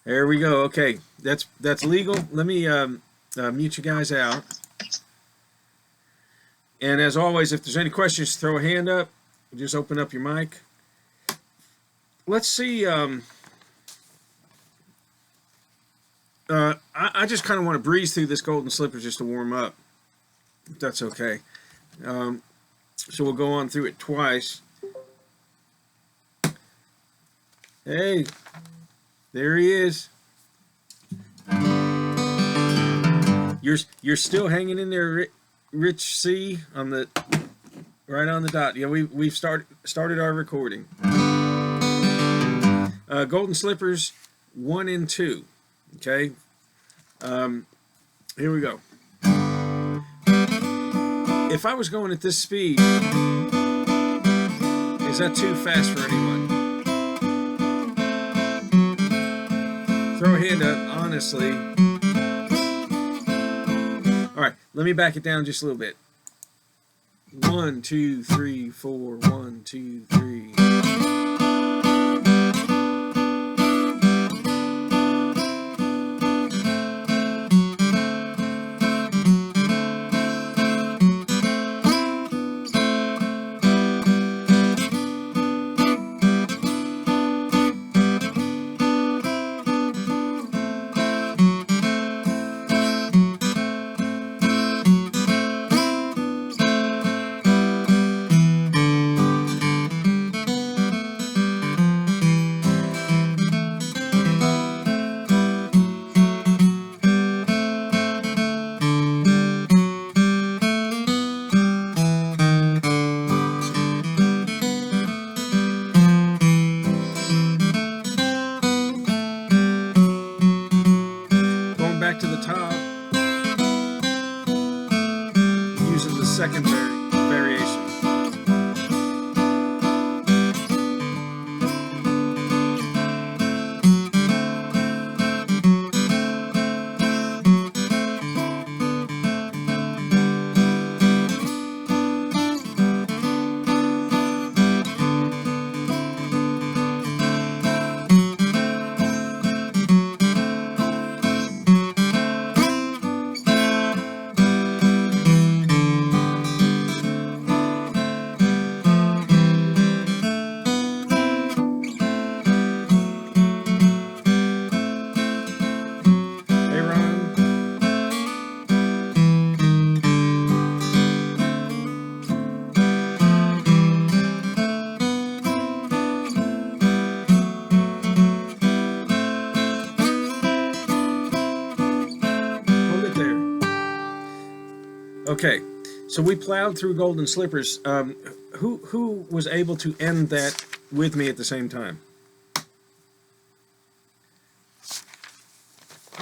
There we go. Okay, that's legal. Let me mute you guys out. And as always, if there's any questions, throw a hand up. Just open up your mic. Let's see. I just kind of want to breeze through this Golden Slipper just to warm up, if that's okay. So we'll go on through it twice. Hey, there he is. You're still hanging in there, Rich C, on the right on the dot. Yeah, we've started our recording. Golden Slippers 1 and 2. Okay. Here we go. If I was going at this speed, is that too fast for anyone? Throw a hand up, honestly. All right, let me back it down just a little bit. 1, 2, 3, 4. 1, 2, 3. To the top, using the second variation. Okay, so we plowed through Golden Slippers. Who was able to end that with me at the same time?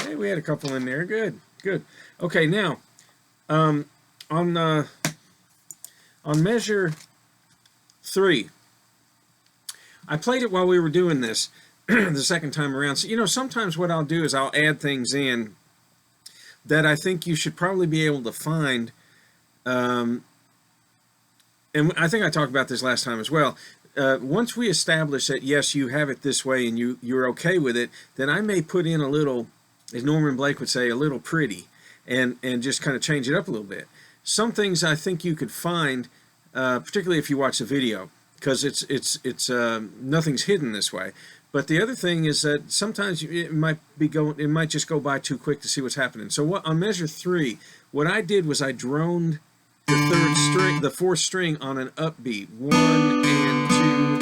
Hey, we had a couple in there. Good, good. Okay, now on measure 3, I played it while we were doing this the second time around. So, you know, sometimes what I'll do is I'll add things in that I think you should probably be able to find. And I think I talked about this last time as well. Once we establish that, yes, you have it this way and you're okay with it, then I may put in a little, as Norman Blake would say, a little pretty, and just kind of change it up a little bit. Some things I think you could find, particularly if you watch the video, because it's nothing's hidden this way. But the other thing is that sometimes it might just go by too quick to see what's happening. So on measure 3, what I did was I droned the fourth string on an upbeat, 1 and 2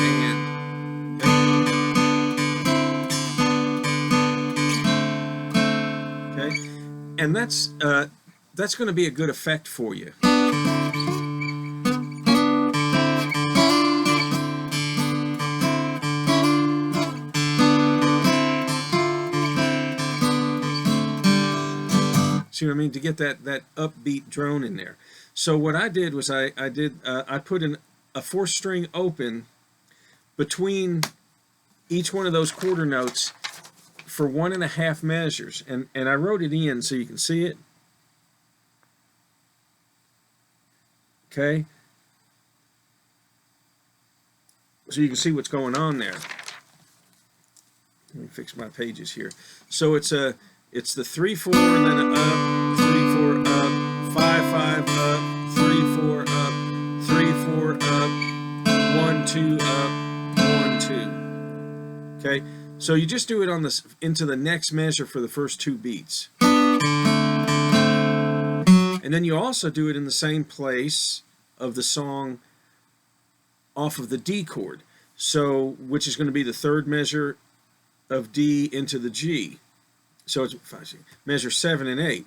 and. Okay, and that's going to be a good effect for you. See what I mean? To get that upbeat drone in there. So what I did was I put in a fourth string open between each one of those quarter notes for 1.5 measures, and I wrote it in so you can see it. Okay, so you can see what's going on there. Let me fix my pages here. So it's the 3/4 and then up, 3/4 up, 5/5 up, 3/4 up, 3/4 up, 1/2 up, 1/2. Okay, so you just do it on this into the next measure for the first 2 beats, and then you also do it in the same place of the song off of the D chord. So which is going to be the 3rd measure of D into the G. So it's measure 7 and 8.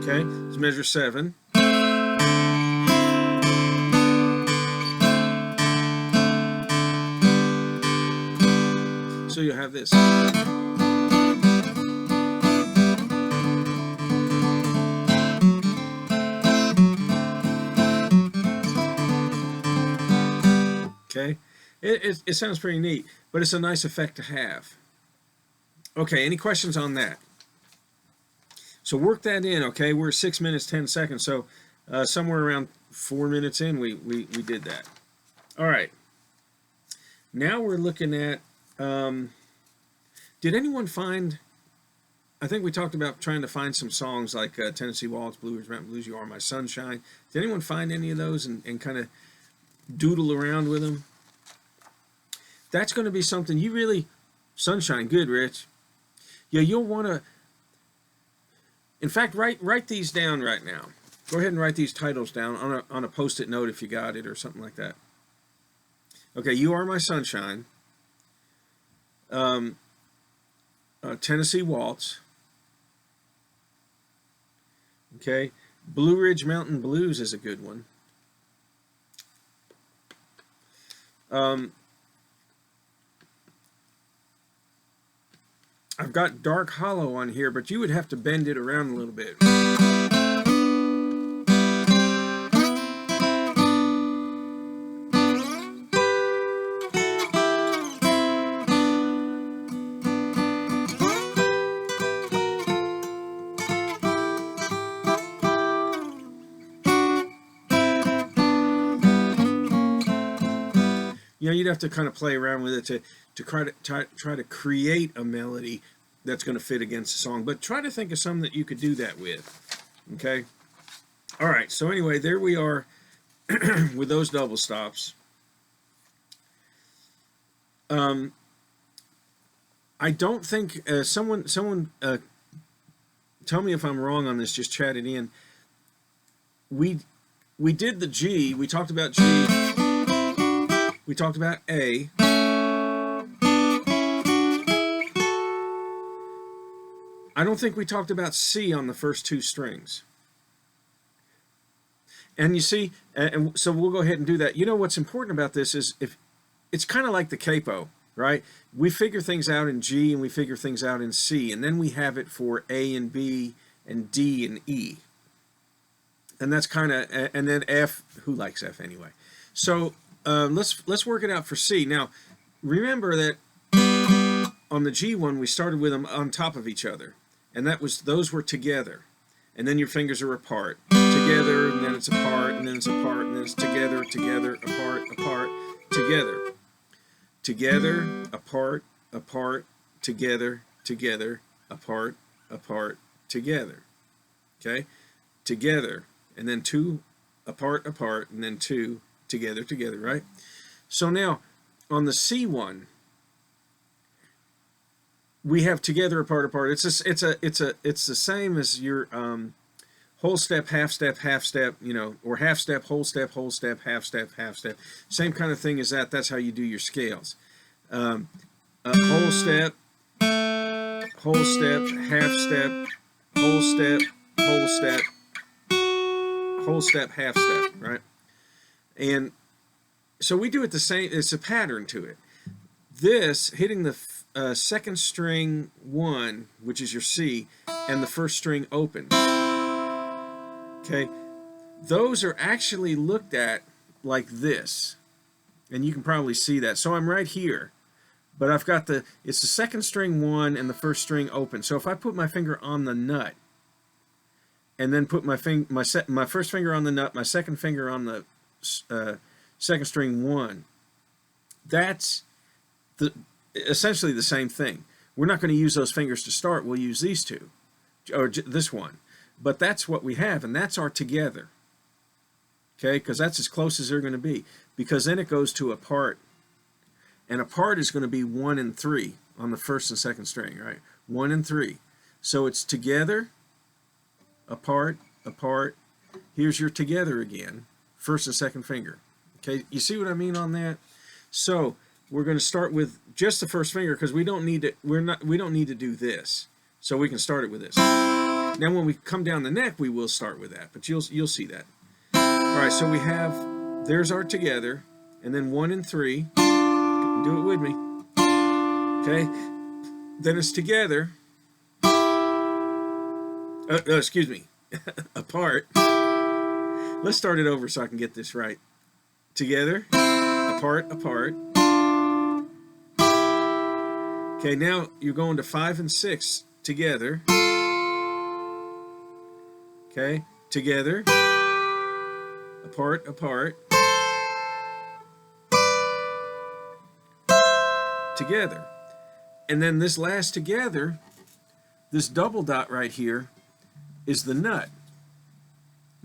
Okay, it's measure 7. So you'll have this. Okay, it sounds pretty neat, but it's a nice effect to have. Okay, any questions on that? So work that in. Okay, we're 6 minutes 10 seconds, so somewhere around 4 minutes in, we did that. All right. Now we're looking at. Did anyone find? I think we talked about trying to find some songs like Tennessee Waltz, Blue Ridge Mountain Blues, You Are My Sunshine. Did anyone find any of those and kind of doodle around with them? That's going to be something you really. Sunshine, good, Rich. Yeah, you'll want to. In fact, write these down right now. Go ahead and write these titles down on a post-it note if you got it or something like that. Okay, You Are My Sunshine. Tennessee Waltz. Okay, Blue Ridge Mountain Blues is a good one. I've got Dark Hollow on here, but you would have to bend it around a little bit. You know, you'd have to kind of play around with it to try to create a melody that's going to fit against the song. But try to think of something that you could do that with. Okay? All right, so anyway, there we are with those double stops. I don't think someone tell me if I'm wrong on this, just chat it in. We did the G, we talked about G. We talked about A. I don't think we talked about C on the first 2 strings. And you see, and so we'll go ahead and do that. You know what's important about this is if it's kind of like the capo, right? We figure things out in G and we figure things out in C, and then we have it for A and B and D and E. And that's kind of, and then F. Who likes F anyway? So let's work it out for C. Now, remember that on the G one, we started with them on top of each other, and those were together, and then your fingers are apart, together, and then it's apart, and then it's apart, and then it's together, together, apart, apart, together, together, apart, apart, together, together, apart, apart, together. Okay, together, and then 2 apart, apart, and then 2 together, together, right? So now on the C one, we have together, apart, apart. It's the same as your whole step, half step, you know, or half step, whole step, half step, half step. Same kind of thing as that. That's how you do your scales. Whole step, half step, whole step, whole step, whole step, half step, right? And so we do it the same. It's a pattern to it. This, hitting the second string 1, which is your C, and the first string open. Okay, those are actually looked at like this, and you can probably see that. So I'm right here, but I've got it's the second string 1 and the first string open. So if I put my finger on the nut, and then put my first finger on the nut, my second finger on the second string 1. That's essentially the same thing. We're not going to use those fingers to start. We'll use these two, or this one. But that's what we have, and that's our together. Okay, because that's as close as they're going to be. Because then it goes to a part, and a part is going to be 1 and 3 on the first and second string, right? 1 and 3. So it's together, apart, apart. Here's your together again, first and second finger. Okay, you see what I mean on that? So we're going to start with just the first finger because we don't need to. We don't need to do this. So we can start it with this. Now when we come down the neck, we will start with that, but you'll see that. All right, so we have, there's our together, and then 1 and 3. Do it with me. Okay, then it's together. Excuse me, apart. Let's start it over so I can get this right. Together, apart, apart. Okay, now you're going to 5 and 6 together. Okay, together, apart, apart, together. And then this last together, this double dot right here, is the nut.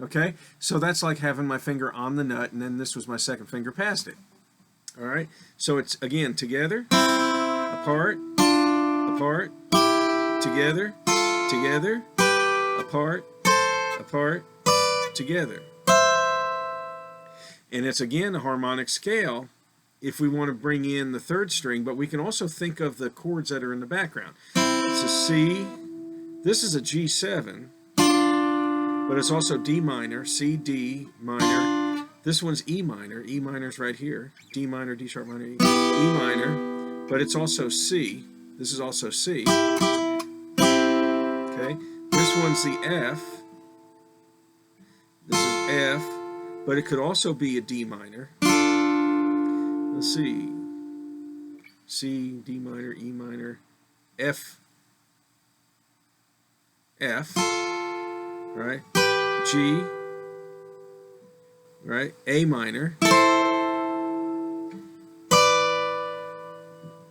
Okay, so that's like having my finger on the nut, and then this was my second finger past it. All right, so it's again together, apart, apart, together, together, apart, apart, together. And it's again a harmonic scale if we want to bring in the third string, but we can also think of the chords that are in the background. It's a C, this is a G7, but it's also D minor, C, D minor. This one's E minor. E minor's right here. D minor, D sharp minor, E minor, but it's also C. This is also C. Okay, this one's the F. This is F, but it could also be a D minor. Let's see. C, D minor, E minor, F, F, right? G, right? A minor.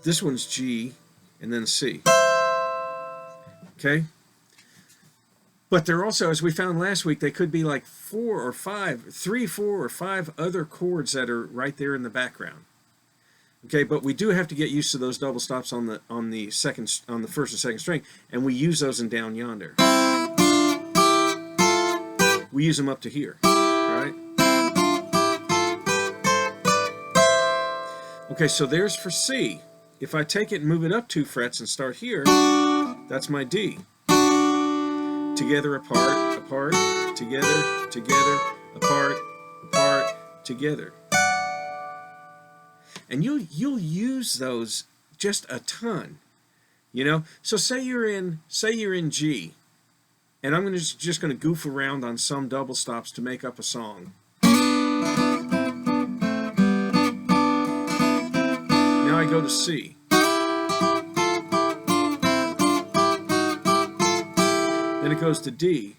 This one's G, and then C. Okay? But there also, as we found last week, they could be like 4 or 5, 3, 4, or 5 other chords that are right there in the background. Okay, but we do have to get used to those double stops on the first and second string, and we use those in Down Yonder. We use them up to here, right? Okay, so there's for C. If I take it and move it up 2 frets and start here, that's my D. Together, apart, apart, together, together, apart, apart, together. And you'll use those just a ton, you know. So say you're in G, and I'm just going to goof around on some double stops to make up a song. Now I go to C. Then it goes to D.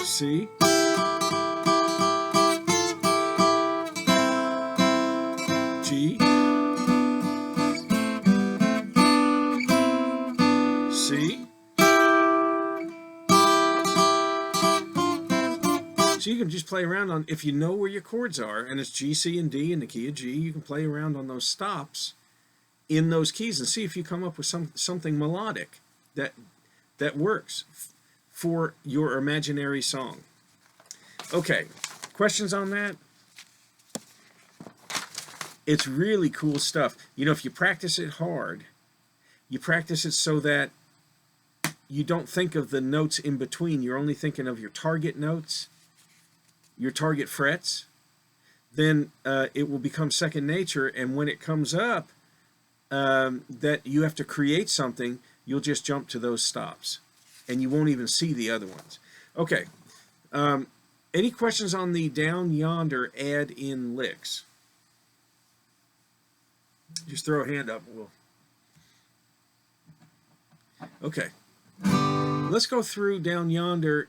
C. G. C. So you can just play around on, if you know where your chords are, and it's G, C, and D in the key of G, you can play around on those stops in those keys and see if you come up with something melodic that works for your imaginary song. Okay, questions on that? It's really cool stuff. You know, if you practice it hard, you practice it so that you don't think of the notes in between. You're only thinking of your target notes, your target frets. Then it will become second nature, and when it comes up that you have to create something, you'll just jump to those stops, and you won't even see the other ones. Okay, any questions on the Down Yonder add-in licks? Just throw a hand up. Okay. Let's go through down yonder.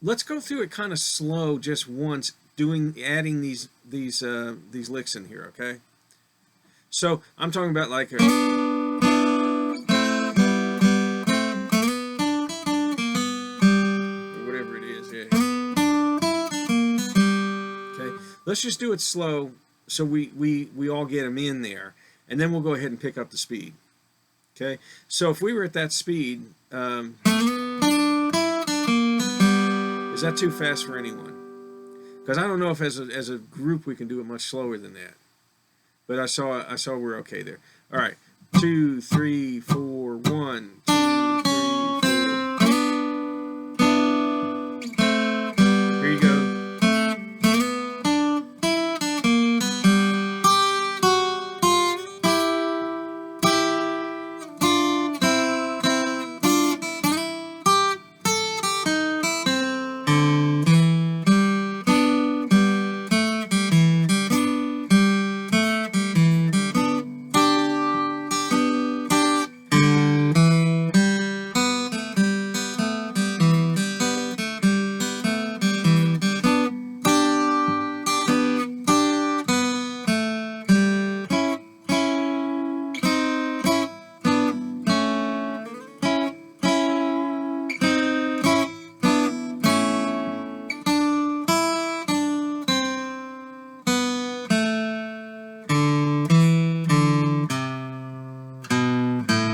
Let's go through it kind of slow just once, adding these licks in here, okay? So I'm talking about like whatever it is, yeah. Okay, let's just do it slow so we all get them in there, and then we'll go ahead and pick up the speed. Okay, so if we were at that speed, is that too fast for anyone? Because I don't know if as a group we can do it much slower than that. But I saw we're okay there. All right, 2, 3, 4, 1, 2, 3, 4. Here you go.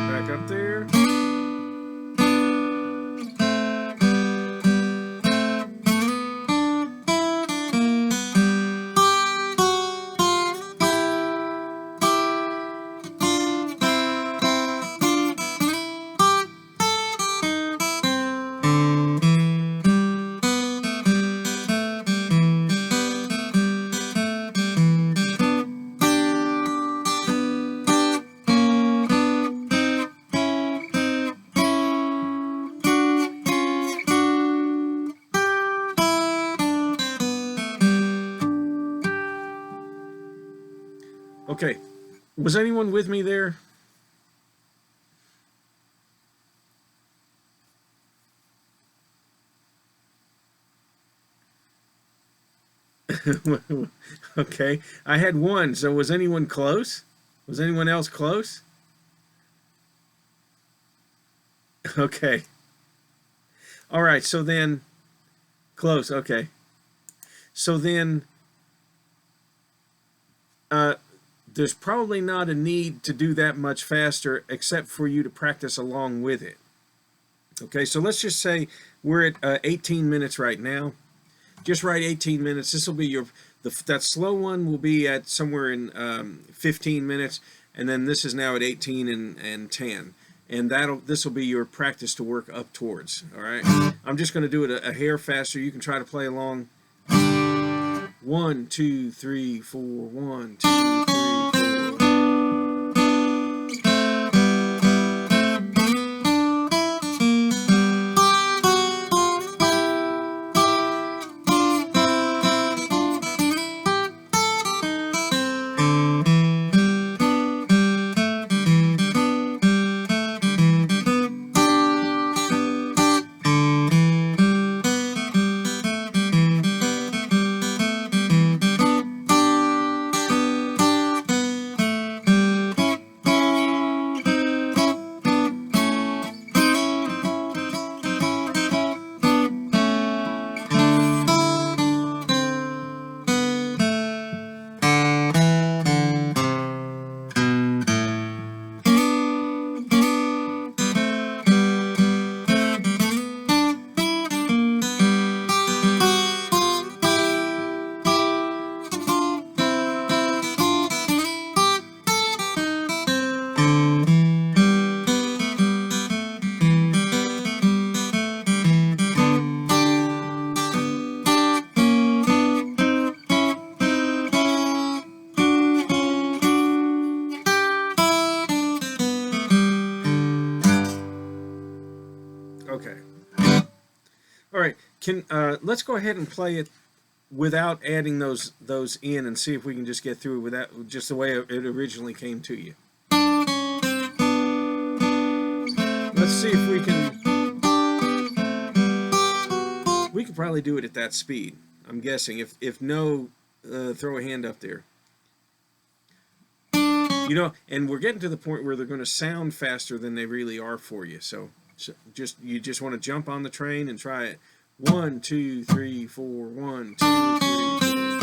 Back up there. Okay, was anyone with me there? Okay, I had one, so was anyone close? Was anyone else close? Okay. All right, so then, close, okay. So then, there's probably not a need to do that much faster except for you to practice along with it. Okay, so let's just say we're at 18 minutes right now. Just write 18 minutes. This will be that slow one will be at somewhere in 15 minutes, and then this is now at 18 and 10. And this will be your practice to work up towards. All right, I'm just going to do it a hair faster. You can try to play along. 1, 2, 3, 4. 1, 2, 3, 4. Okay. All right. Let's go ahead and play it without adding those in and see if we can just get through it without just the way it originally came to you. Let's see if we could probably do it at that speed. I'm guessing. If no, throw a hand up there. You know, and we're getting to the point where they're going to sound faster than they really are for you. So you just want to jump on the train and try it. 1, 2, 3, 4. 1, 2, 3, 4.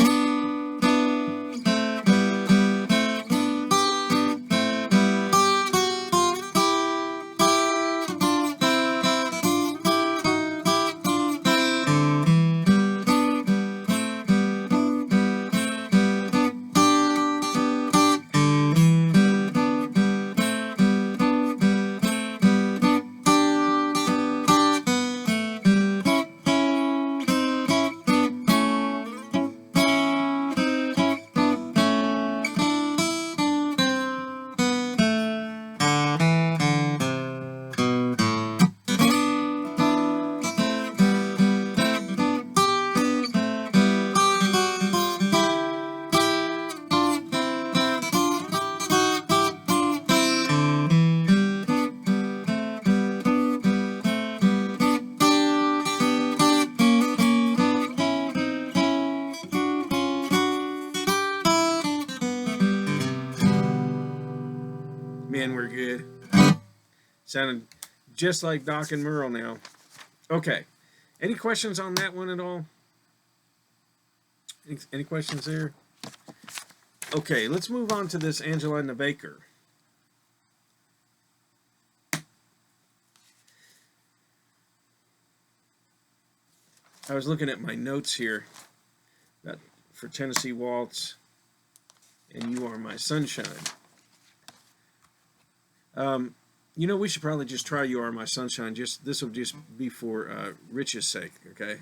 Man, we're good. Sounded just like Doc and Merle now. Okay. Any questions on that one at all? Any questions there? Okay, let's move on to this Angelina Baker. I was looking at my notes here for Tennessee Waltz and You Are My Sunshine. You know, we should probably just try You Are My Sunshine. This will just be for Rich's sake, okay?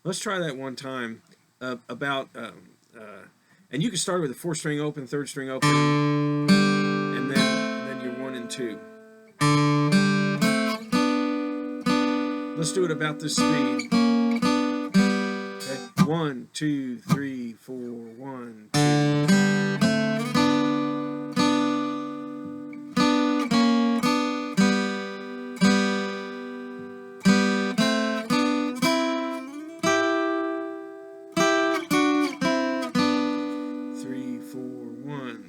Let's try that one time and you can start with a 4-string open, 3rd string open, and then your 1 and 2. Let's do it about this speed. 1, 2, 3, 4, 1, 2. 3, 4, 1.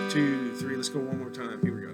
2, 3. Let's go one more time. Here we go.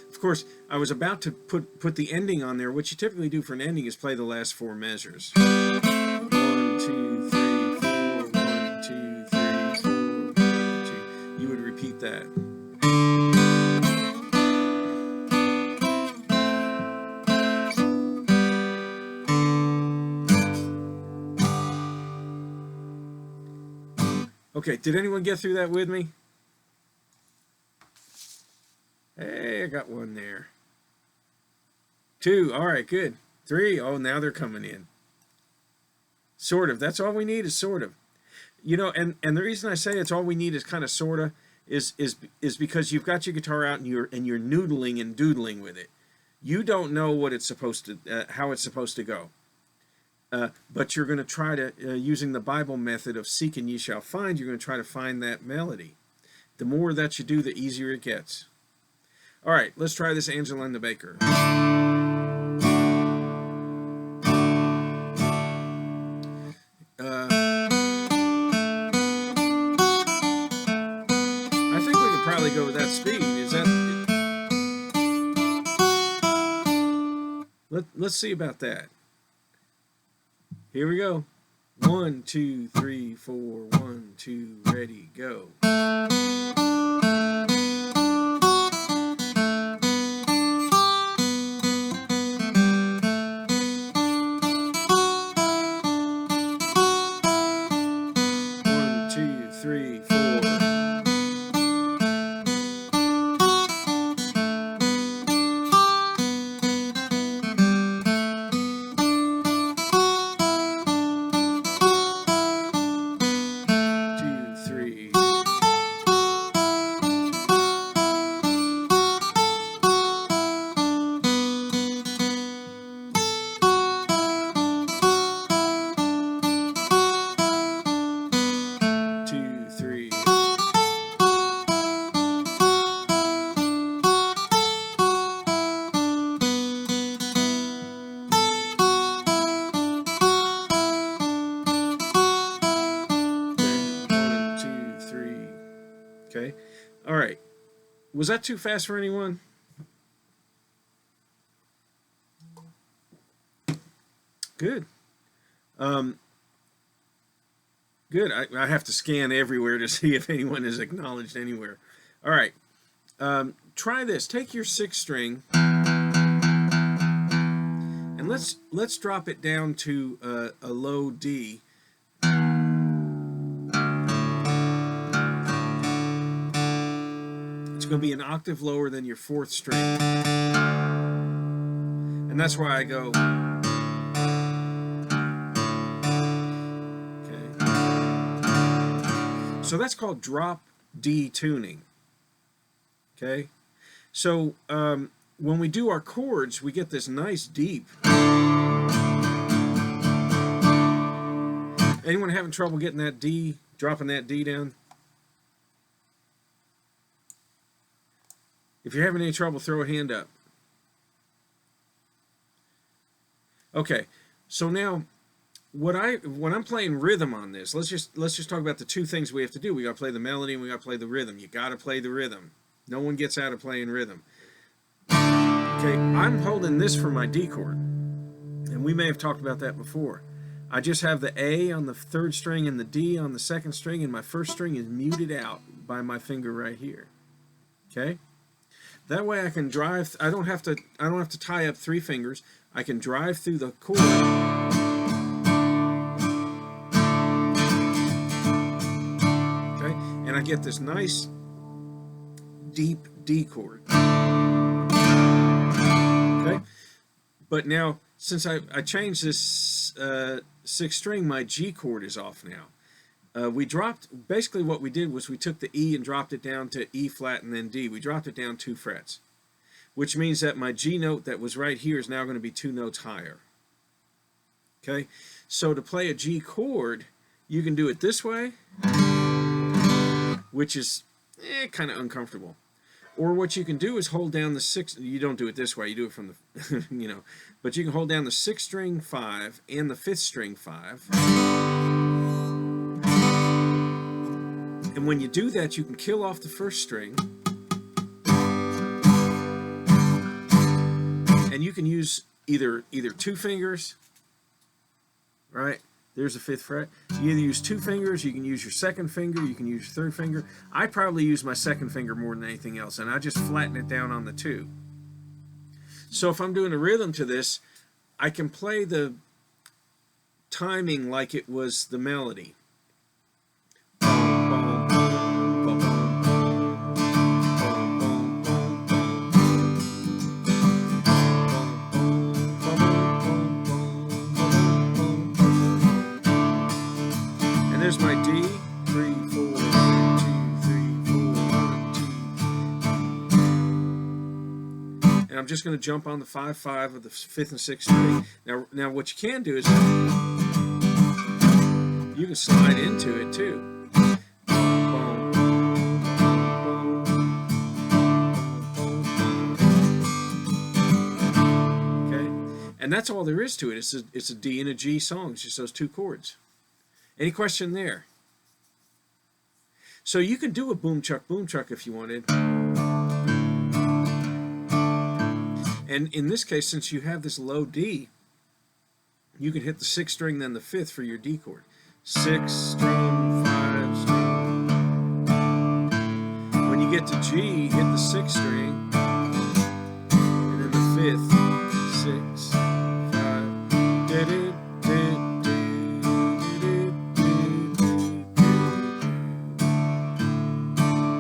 Of course, I was about to put the ending on there. What you typically do for an ending is play the last 4 measures. 1, 2, 3, 4. 1, 2, 3, 4. 1, 2. You would repeat that. Okay, did anyone get through that with me? Hey, I got 1 there. 2, all right, good. 3, oh, now they're coming in. Sort of, that's all we need is sort of. You know, and the reason I say it's all we need is kind of sort of is because you've got your guitar out and you're noodling and doodling with it. You don't know what it's supposed to, how it's supposed to go. But you're going to try to, using the Bible method of seek and ye shall find, you're going to try to find that melody. The more that you do, the easier it gets. All right, let's try this Angelina Baker. I think we could probably go with that speed. Is that? Let's see about that. Here we go. 1, 2, 3, 4, 1, 2, ready, go. Okay. All right. Was that too fast for anyone? Good. Good. I have to scan everywhere to see if anyone is acknowledged anywhere. All right. Try this. Take your 6th string and let's drop it down to a low D. It's going to be an octave lower than your 4th string. And that's why I go. Okay. So that's called drop D tuning. Okay. So when we do our chords, we get this nice deep. Anyone having trouble getting that D, dropping that D down? If you're having any trouble, throw a hand up. Okay, so now when I'm playing rhythm on this, let's just talk about the 2 things we have to do. We got to play the melody and we got to play the rhythm. You got to play the rhythm. No one gets out of playing rhythm. Okay, I'm holding this for my D chord, and we may have talked about that before. I just have the A on the 3rd string and the D on the 2nd string, and my 1st string is muted out by my finger right here. Okay. That way I can drive. I don't have to tie up 3 fingers. I can drive through the chord. Okay, and I get this nice deep D chord. Okay, but now since I changed this 6th string, my G chord is off now. We dropped, basically what we did was we took the E and dropped it down to E flat and then D. We dropped it down 2 frets, which means that my G note that was right here is now going to be 2 notes higher. Okay, so to play a G chord, you can do it this way, which is kind of uncomfortable. Or what you can do is hold down the 6th, you don't do it this way, you do it from the, but you can hold down the 6th string 5 and the 5th string 5. And when you do that, you can kill off the 1st string. And you can use either 2 fingers, right? There's the 5th fret. You either use 2 fingers, you can use your 2nd finger, you can use your 3rd finger. I probably use my 2nd finger more than anything else, and I just flatten it down on the 2. So if I'm doing a rhythm to this, I can play the timing like it was the melody. There's my D, 3, 4, 2, 3, 4, 1, 2. And I'm just going to jump on the 5/5 of the 5th and 6th string. Now what you can do is you can slide into it too. Okay, and that's all there is to it. It's a D and a G song. It's just those 2 chords. Any question there? So you can do a boom chuck if you wanted. And in this case, since you have this low D, you could hit the 6th string, then the 5th for your D chord. 6 strum, 5 strum. When you get to G, hit the 6th string, and then the 5th. 6, 5.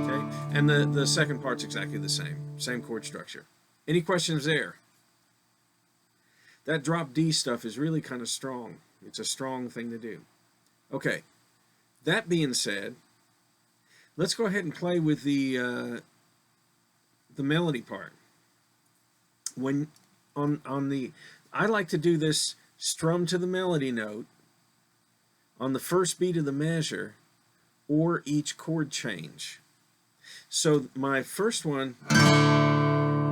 Okay, and the second part's exactly the same chord structure. Any questions there? That drop D stuff is really kind of strong. It's a strong thing to do. Okay, that being said, let's go ahead and play with the melody part. When on the, I like to do this strum to the melody note on the first beat of the measure or each chord change. So my first one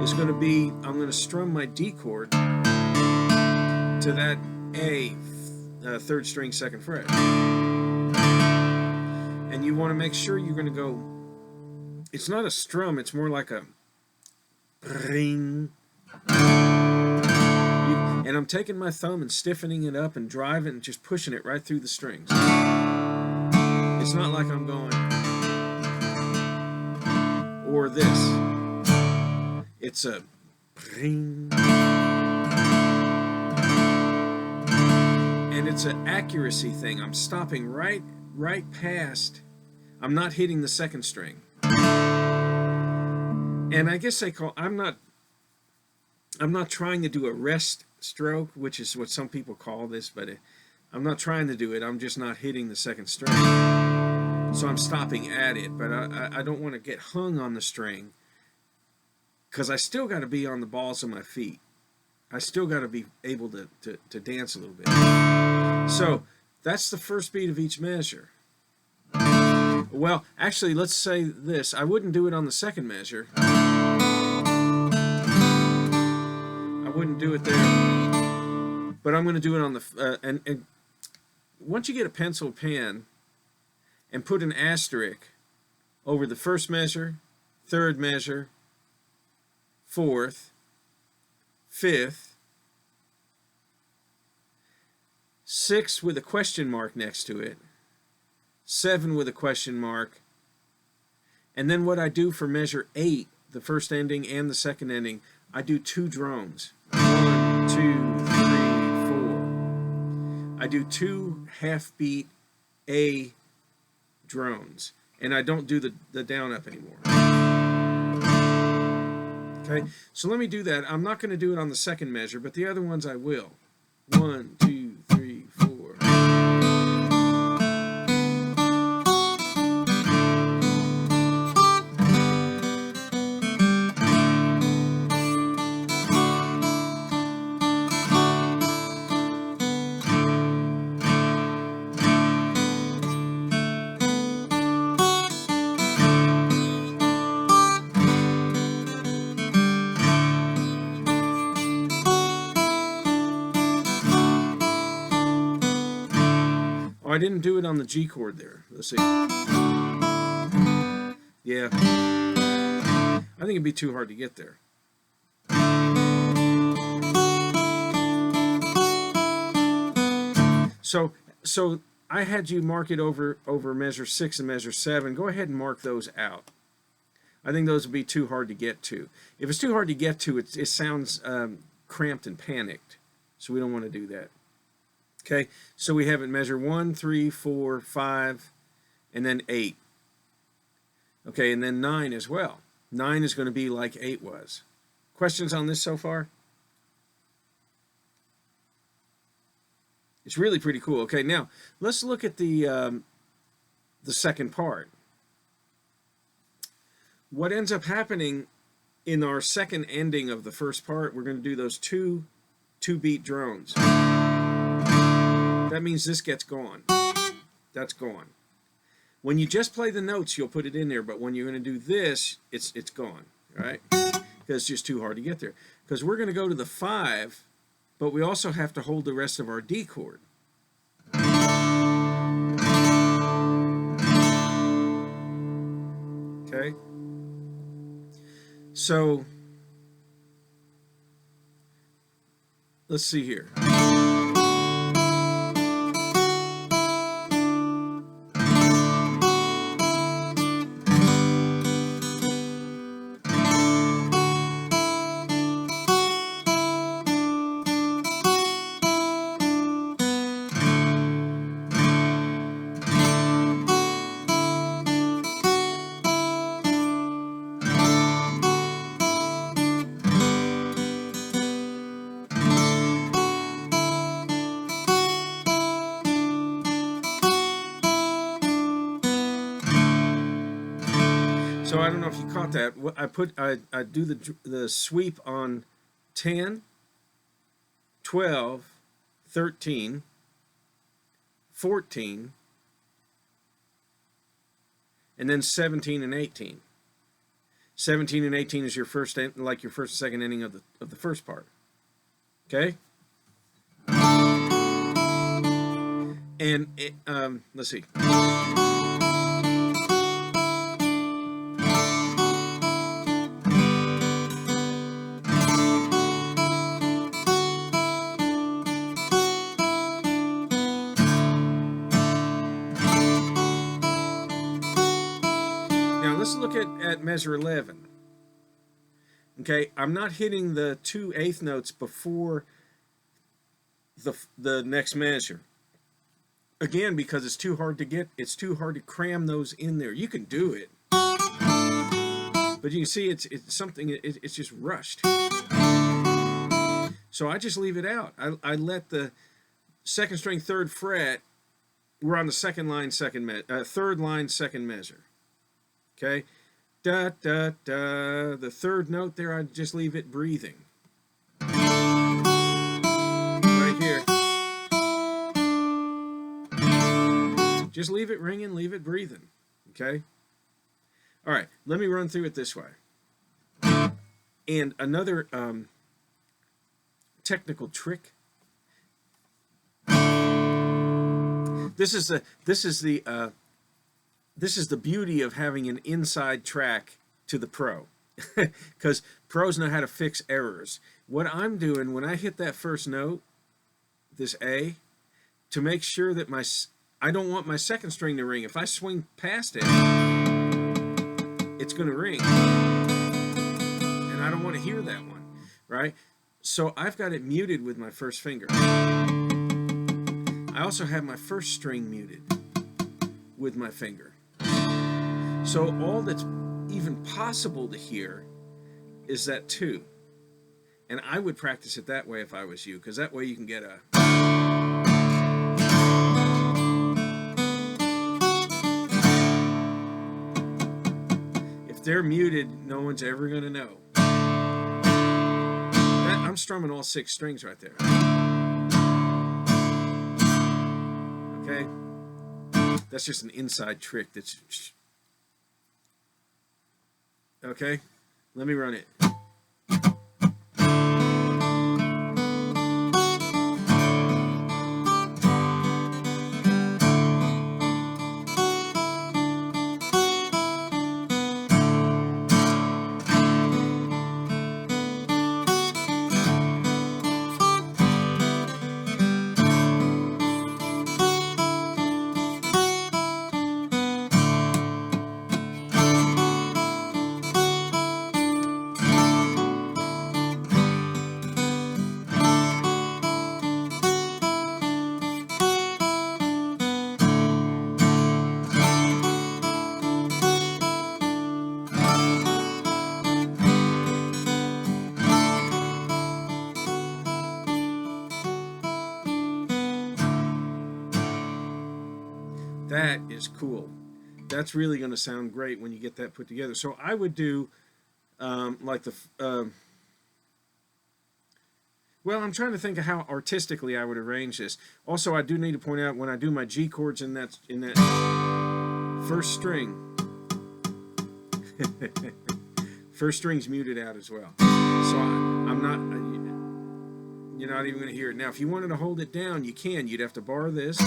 is going to be, I'm going to strum my D chord to that A, 3rd string, 2nd fret. And you want to make sure you're going to go, it's not a strum, it's more like a ring. And I'm taking my thumb and stiffening it up and driving and just pushing it right through the strings. It's not like I'm going, or this. It's a ring. And it's an accuracy thing. I'm stopping right past. I'm not hitting the 2nd string. And I guess I'm not trying to do a rest stroke, which is what some people call this, but I'm not trying to do it. I'm just not hitting the 2nd string. So I'm stopping at it, but I don't want to get hung on the string, because I still got to be on the balls of my feet. I still got to be able to dance a little bit. So that's the first beat of each measure. Well, actually, let's say this. I wouldn't do it on the 2nd measure. I wouldn't do it there. But I'm going to do it on the... and once you get a pencil pen and put an asterisk over the 1st measure, 3rd measure, 4th, 5th, 6 with a question mark next to it, 7 with a question mark, and then what I do for measure 8, the 1st ending and the 2nd ending, I do 2 drones. 1, 2, 3, 4. I do 2 half-beat A drones, and I don't do the down-up anymore. Okay, so let me do that. I'm not going to do it on the 2nd measure, but the other ones I will. 1, 2, 3, 4. I didn't do it on the G chord there. Let's see. Yeah. I think it'd be too hard to get there. So I had you mark it over measure 6 and measure 7. Go ahead and mark those out. I think those would be too hard to get to. If it's too hard to get to, it sounds cramped and panicked. So we don't want to do that. Okay, so we have it measure 1, 3, 4, 5, and then 8. Okay, and then 9 as well. 9 is going to be like 8 was. Questions on this so far? It's really pretty cool. Okay, now let's look at the second part. What ends up happening in our second ending of the first part, we're going to do those two beat drones. That means this gets gone. That's gone. When you just play the notes, you'll put it in there, but when you're going to do this, it's gone, right? Because it's just too hard to get there. Because we're going to go to the 5, but we also have to hold the rest of our D chord. Okay? So, let's see here. So I don't know if you caught that. I do the sweep on 10, 12, 13, 14, and then 17 and 18. 17 and 18 is your first, like your first and second ending of the first part. Okay? And let's see. Now let's look at measure 11. Okay, I'm not hitting the 2/8 notes before the next measure. Again, because it's too hard to cram those in there. You can do it, but you can see it's something, it's just rushed. So I just leave it out. I let the second string, third fret, we're on the second line, third line, second measure. Okay, da da da. The third note there, I just leave it breathing. Right here. Just leave it ringing, leave it breathing. Okay? All right, let me run through it this way. And another technical trick. This is the beauty of having an inside track to the pro, because pros know how to fix errors. What I'm doing when I hit that first note, this A, to make sure that I don't want my second string to ring. If I swing past it, it's going to ring, and I don't want to hear that one, right? So I've got it muted with my first finger. I also have my first string muted with my finger. So all that's even possible to hear is that 2. And I would practice it that way if I was you, because that way you can get a... If they're muted, no one's ever going to know. I'm strumming all 6 strings right there. Okay? That's just an inside trick. Okay? Let me run it. That is cool. That's really going to sound great when you get that put together. So I would do like the... well, I'm trying to think of how artistically I would arrange this. Also, I do need to point out when I do my G chords in that first string, first string's muted out as well. So I'm not... you're not even going to hear it. Now, if you wanted to hold it down, you can. You'd have to bar this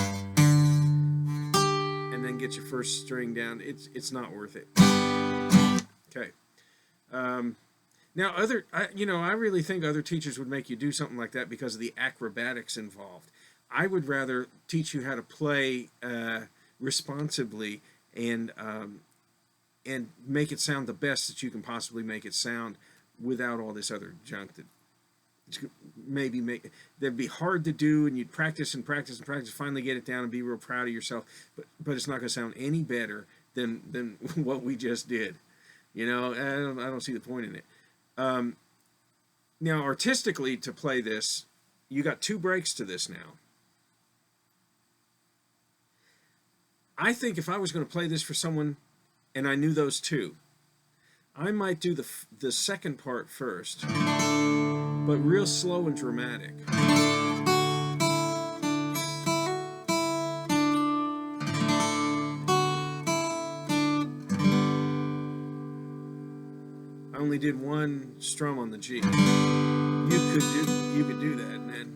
and then get your first string down. It's not worth it. Okay. Now, I really think other teachers would make you do something like that because of the acrobatics involved. I would rather teach you how to play responsibly and make it sound the best that you can possibly make it sound without all this other junk that that'd be hard to do, and you'd practice and practice and practice, finally get it down and be real proud of yourself, but it's not going to sound any better than what we just did. I don't see the point in it. Now, artistically, to play this, you got 2 breaks to this now. I think if I was going to play this for someone and I knew those 2, I might do the second part first, but real slow and dramatic. I only did one strum on the G. You could do that, and then.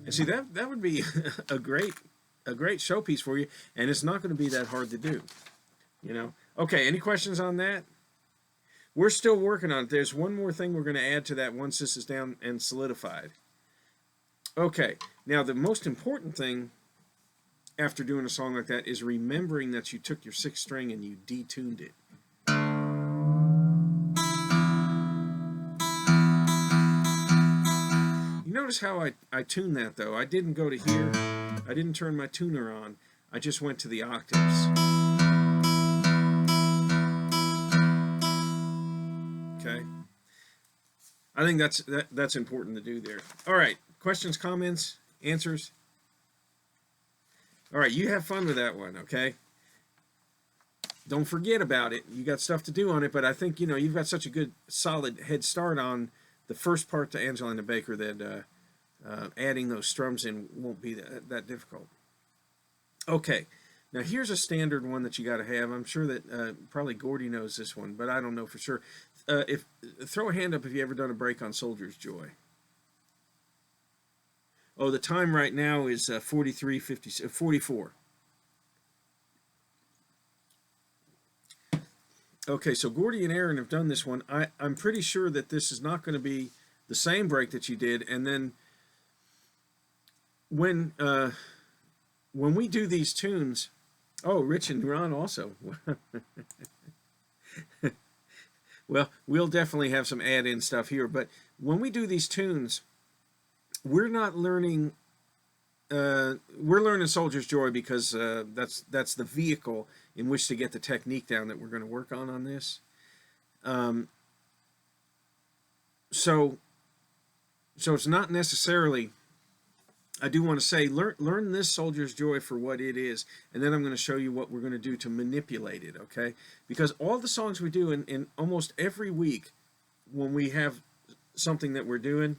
And see that would be a great showpiece for you, and it's not going to be that hard to do. You know. Okay. Any questions on that? We're still working on it. There's one more thing we're going to add to that once this is down and solidified. Okay. Now the most important thing after doing a song like that is remembering that you took your sixth string and you detuned it. You notice how I tuned that though? I didn't go to here. I didn't turn my tuner on. I just went to the octaves. Okay. I think that's important to do there. All right. Questions, comments, answers? All right. You have fun with that one, okay? Don't forget about it. You got stuff to do on it, but I think, you've got such a good, solid head start on the first part to Angelina Baker that adding those strums in won't be that difficult. Okay. Now here's a standard one that you got to have. I'm sure that probably Gordy knows this one, but I don't know for sure. If throw a hand up if you ever done a break on Soldier's Joy. Oh, the time right now is 44. Okay, so Gordy and Aaron have done this one. I'm pretty sure that this is not going to be the same break that you did. And then when we do these tunes, oh, Rich and Ron also. Well, we'll definitely have some add-in stuff here. But when we do these tunes, we're not learning. We're learning Soldier's Joy because that's the vehicle in which to get the technique down that we're going to work on this. So it's not necessarily. I do want to say learn this Soldier's Joy for what it is, and then I'm going to show you what we're going to do to manipulate it. Okay, because all the songs we do in almost every week, when we have something that we're doing,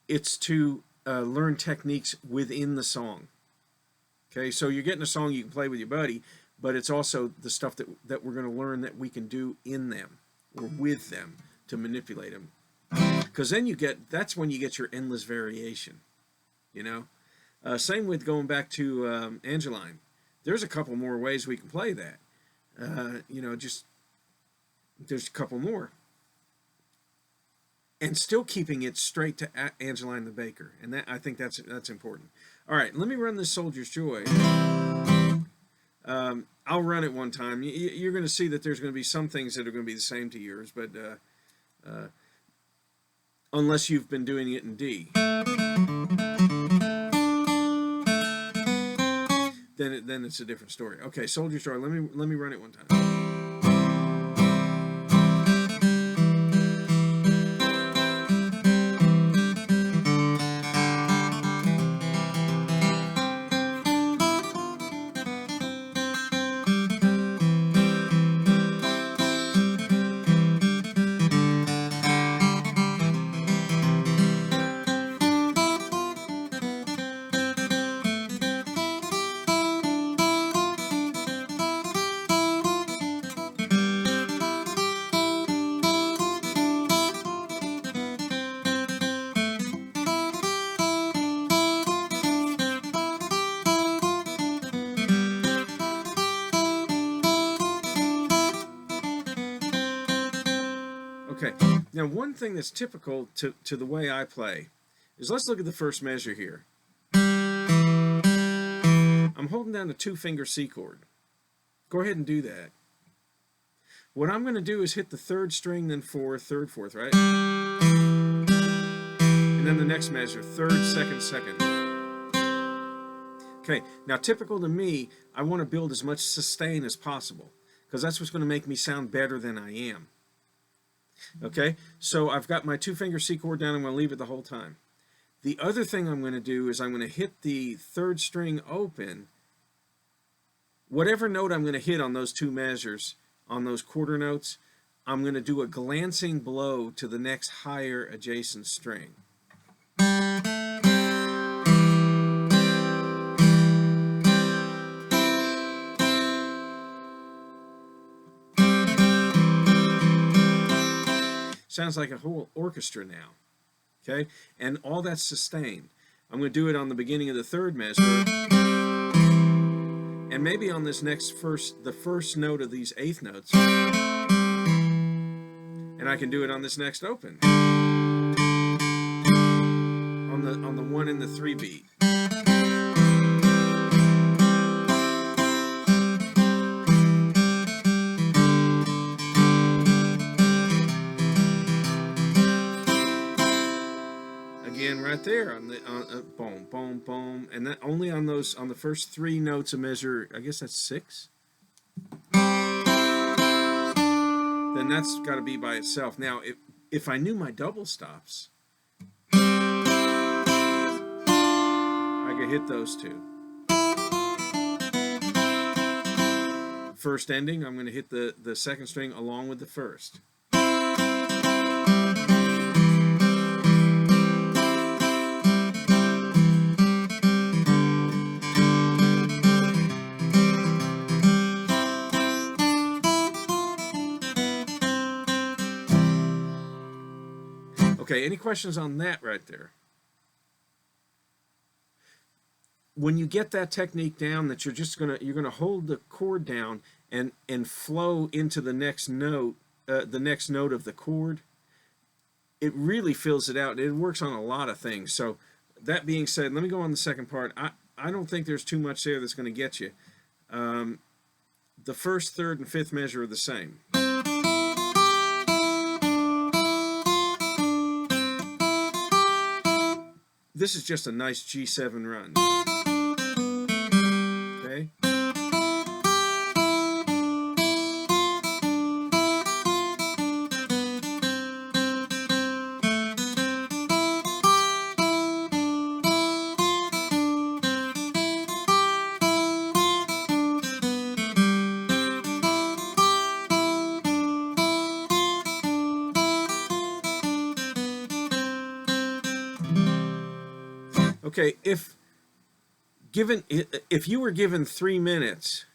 it's to learn techniques within the song. Okay, so you're getting a song you can play with your buddy, but it's also the stuff that we're going to learn that we can do in them or with them to manipulate them. Because then that's when you get your endless variation. Same with going back to Angeline. There's a couple more ways we can play that. Just there's a couple more. and still keeping it straight to Angeline the Baker, and that I think that's important. All right, let me run this Soldier's Joy. I'll run it one time. You're going to see that there's going to be some things that are going to be the same to yours, but unless you've been doing it in D, then it's a different story. Okay, Soldier's Joy. Let me run it one time. Okay, now one thing that's typical to the way I play is, let's look at the first measure here. I'm holding down the 2-finger C chord. Go ahead and do that. What I'm going to do is hit the 3rd string, then 4th, 3rd, 4th, right? And then the next measure, 3rd, 2nd, 2nd. Okay, now typical to me, I want to build as much sustain as possible, because that's what's going to make me sound better than I am. Okay, so I've got my 2-finger C chord down. I'm going to leave it the whole time. The other thing I'm going to do is I'm going to hit the 3rd string open. Whatever note I'm going to hit on those 2 measures, on those quarter notes, I'm going to do a glancing blow to the next higher adjacent string. Sounds like a whole orchestra now, okay? And all that's sustained. I'm going to do it on the beginning of the 3rd measure, and maybe on this next the first note of these 8th notes, and I can do it on this next open, on the 1 and the 3 beat. Right there on the boom, boom, boom, and that only on the first 3 notes a measure. I guess that's 6. Then that's got to be by itself. Now, if I knew my double stops, I could hit those 2. First ending, I'm going to hit the 2nd string along with the 1st. Okay, any questions on that right there? When you get that technique down, that you're gonna hold the chord down and flow into the next note of the chord, it really fills it out. It works on a lot of things. So that being said, let me go on the second part. I don't think there's too much there that's going to get you. The 1st, 3rd, and 5th measure are the same. This is just a nice G7 run. Okay? Okay, if you were given 3 minutes,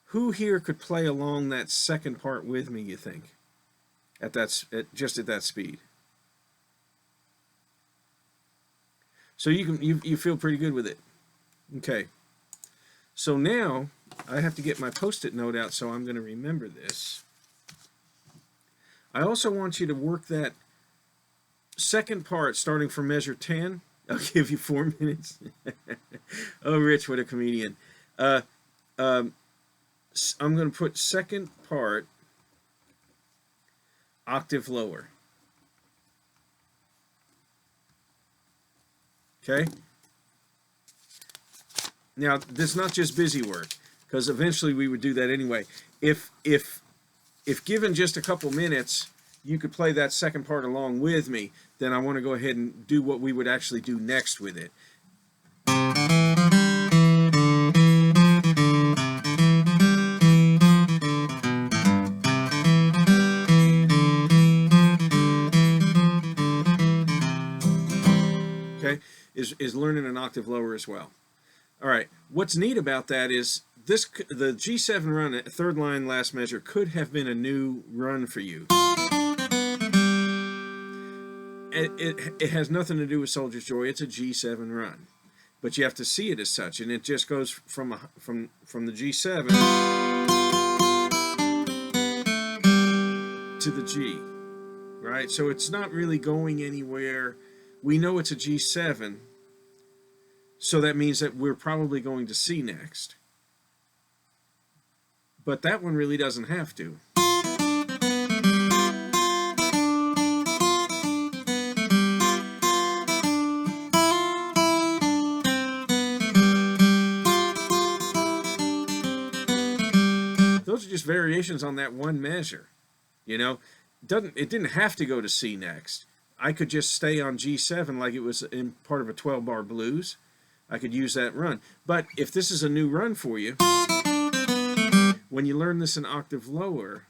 who here could play along that second part with me, you think? Just at that speed. So you feel pretty good with it. Okay. So now I have to get my Post-it note out, so I'm going to remember this. I also want you to work that second part, starting from measure 10. I'll give you 4 minutes. Oh, Rich, what a comedian. I'm going to put second part octave lower. Okay? Now, this is not just busy work, because eventually we would do that anyway. If given just a couple minutes, you could play that second part along with me, then I want to go ahead and do what we would actually do next with it. Okay, is learning an octave lower as well. All right, what's neat about that is the G7 run, third line, last measure, could have been a new run for you. It has nothing to do with Soldier's Joy. It's a G7 run, but you have to see it as such, and it just goes from the G7 to the G, right? So it's not really going anywhere. We know it's a G7, so that means that we're probably going to C next. But that one really doesn't have to. Those are just variations on that one measure. You know, it didn't have to go to C next. I could just stay on G7 like it was in part of a 12-bar blues. I could use that run. But if this is a new run for you, when you learn this an octave lower,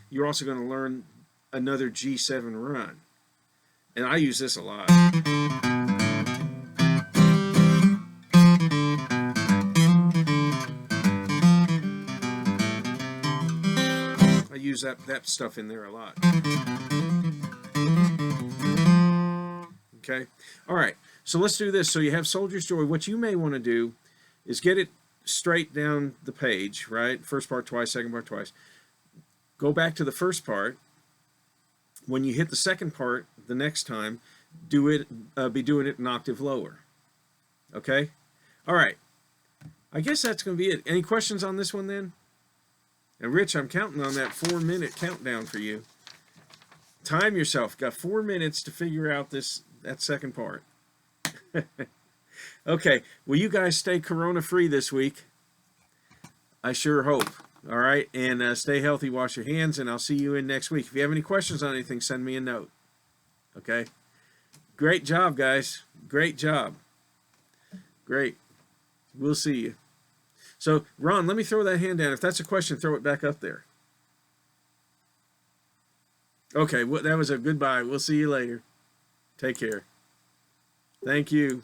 you're also going to learn another G7 run. And I use this a lot. I use that stuff in there a lot. Okay? All right. So let's do this. So you have Soldier's Joy. What you may want to do is get it straight down the page, right? First part twice, second part twice. Go back to the first part. When you hit the second part the next time, be doing it an octave lower. Okay? All right. I guess that's going to be it. Any questions on this one then? And Rich, I'm counting on that 4-minute countdown for you. Time yourself. Got 4 minutes to figure out that second part. Okay, well, you guys stay corona-free this week. I sure hope. All right, and stay healthy, wash your hands, and I'll see you in next week. If you have any questions on anything, send me a note. Okay? Great job, guys. Great job. Great. We'll see you. So, Ron, let me throw that hand down. If that's a question, throw it back up there. Okay, well, that was a goodbye. We'll see you later. Take care. Thank you.